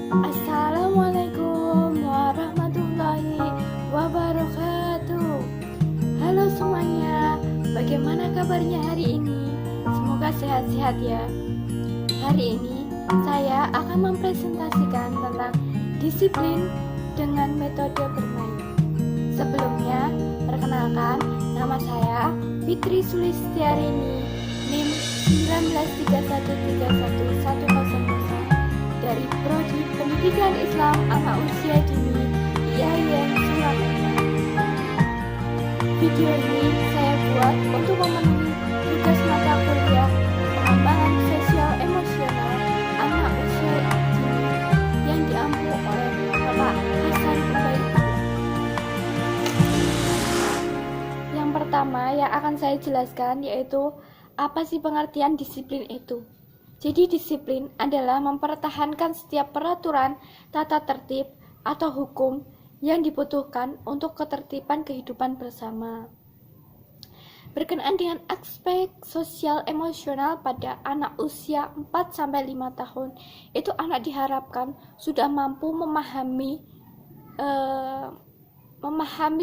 Assalamualaikum warahmatullahi wabarakatuh. Halo semuanya, bagaimana kabarnya hari ini? Semoga sehat-sehat ya. Hari ini saya akan mempresentasikan tentang disiplin dengan metode bermain. Sebelumnya, perkenalkan, nama saya Fitri Sulistiarini, NIM 193131100 dari Prodi Pendidikan Islam Anak Usia Dini IAIN Surakarta. Video ini saya buat untuk memenuhi tugas mata kuliah pengembangan sosial emosional anak usia dini yang diampu oleh Bapak Hasan Ubaidu. Yang pertama yang akan saya jelaskan yaitu apa sih pengertian disiplin itu. Jadi disiplin adalah mempertahankan setiap peraturan, tata tertib, atau hukum yang dibutuhkan untuk ketertiban kehidupan bersama. Berkenaan dengan aspek sosial emosional pada anak usia 4-5 tahun, itu anak diharapkan sudah mampu memahami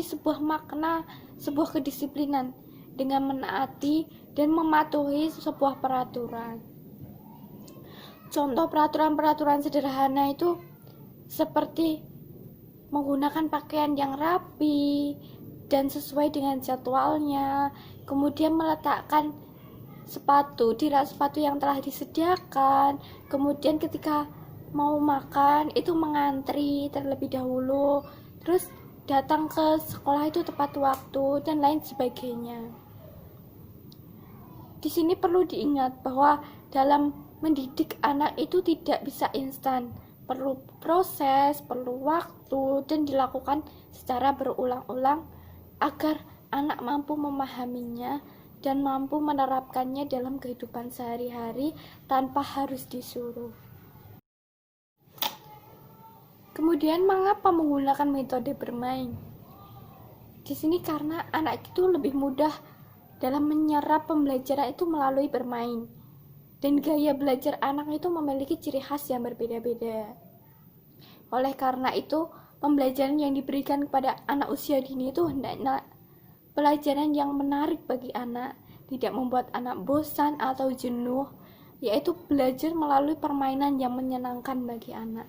sebuah makna, sebuah kedisiplinan dengan menaati dan mematuhi sebuah peraturan. Contoh peraturan-peraturan sederhana itu seperti menggunakan pakaian yang rapi dan sesuai dengan jadwalnya, kemudian meletakkan sepatu di rak sepatu yang telah disediakan, kemudian ketika mau makan itu mengantri terlebih dahulu, terus datang ke sekolah itu tepat waktu dan lain sebagainya. Di sini perlu diingat bahwa dalam mendidik anak itu tidak bisa instan, perlu proses, perlu waktu, dan dilakukan secara berulang-ulang agar anak mampu memahaminya dan mampu menerapkannya dalam kehidupan sehari-hari tanpa harus disuruh. Kemudian mengapa menggunakan metode bermain? Di sini karena anak itu lebih mudah dalam menyerap pembelajaran itu melalui bermain. Dan gaya belajar anak itu memiliki ciri khas yang berbeda-beda. Oleh karena itu, pembelajaran yang diberikan kepada anak usia dini itu hendaknya pelajaran yang menarik bagi anak, tidak membuat anak bosan atau jenuh, yaitu belajar melalui permainan yang menyenangkan bagi anak.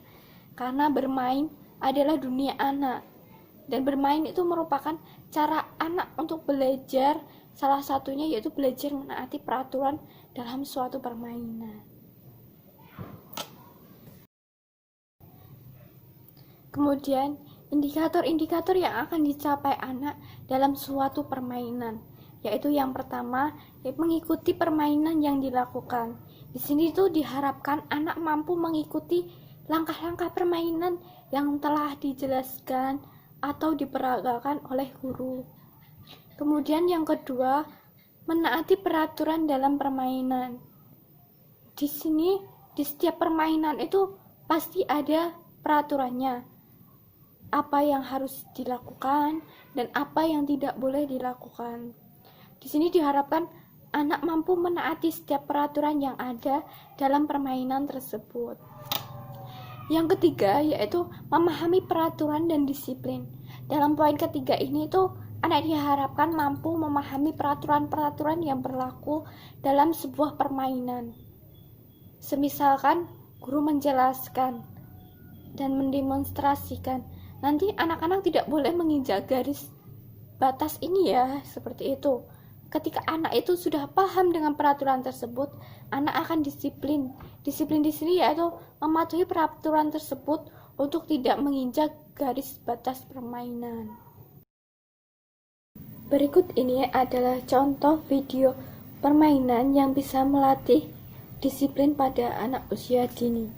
Karena bermain adalah dunia anak, dan bermain itu merupakan cara anak untuk belajar. Salah satunya yaitu belajar menaati peraturan dalam suatu permainan. Kemudian, indikator-indikator yang akan dicapai anak dalam suatu permainan, yaitu yang pertama, yaitu mengikuti permainan yang dilakukan. Di sini tuh diharapkan anak mampu mengikuti langkah-langkah permainan yang telah dijelaskan atau diperagakan oleh guru. Kemudian yang kedua, menaati peraturan dalam permainan. Di sini, di setiap permainan itu pasti ada peraturannya. Apa yang harus dilakukan dan apa yang tidak boleh dilakukan. Di sini diharapkan anak mampu menaati setiap peraturan yang ada dalam permainan tersebut. Yang ketiga, yaitu memahami peraturan dan disiplin. Dalam poin ketiga ini tuh anak diharapkan mampu memahami peraturan-peraturan yang berlaku dalam sebuah permainan. Semisalkan guru menjelaskan dan mendemonstrasikan, nanti anak-anak tidak boleh menginjak garis batas ini ya, seperti itu. Ketika anak itu sudah paham dengan peraturan tersebut, anak akan disiplin. Disiplin di sini yaitu mematuhi peraturan tersebut untuk tidak menginjak garis batas permainan. Berikut ini adalah contoh video permainan yang bisa melatih disiplin pada anak usia dini.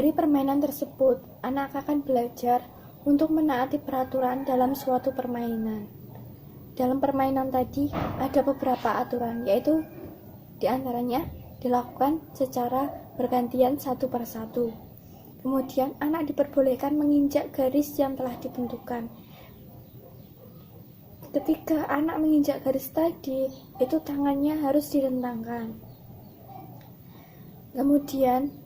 Dari permainan tersebut, anak akan belajar untuk menaati peraturan dalam suatu permainan. Dalam permainan tadi ada beberapa aturan, yaitu diantaranya dilakukan secara bergantian satu per satu. Kemudian anak diperbolehkan menginjak garis yang telah ditentukan. Ketika anak menginjak garis tadi, itu tangannya harus direntangkan. Kemudian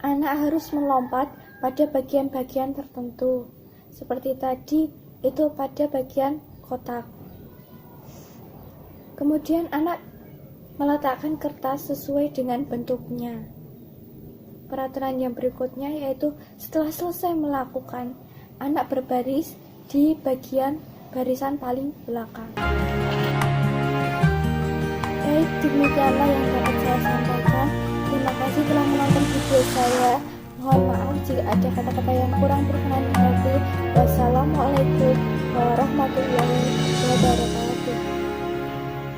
anak harus melompat pada bagian-bagian tertentu. Seperti tadi, itu pada bagian kotak. Kemudian anak meletakkan kertas sesuai dengan bentuknya. Peraturan yang berikutnya yaitu setelah selesai melakukan, anak berbaris di bagian barisan paling belakang. Baik, demikianlah yang dapat saya sampaikan. Terima kasih telah menonton video saya. Mohon maaf jika ada kata-kata yang kurang berkenan di hati. Wassalamualaikum warahmatullahi wabarakatuh.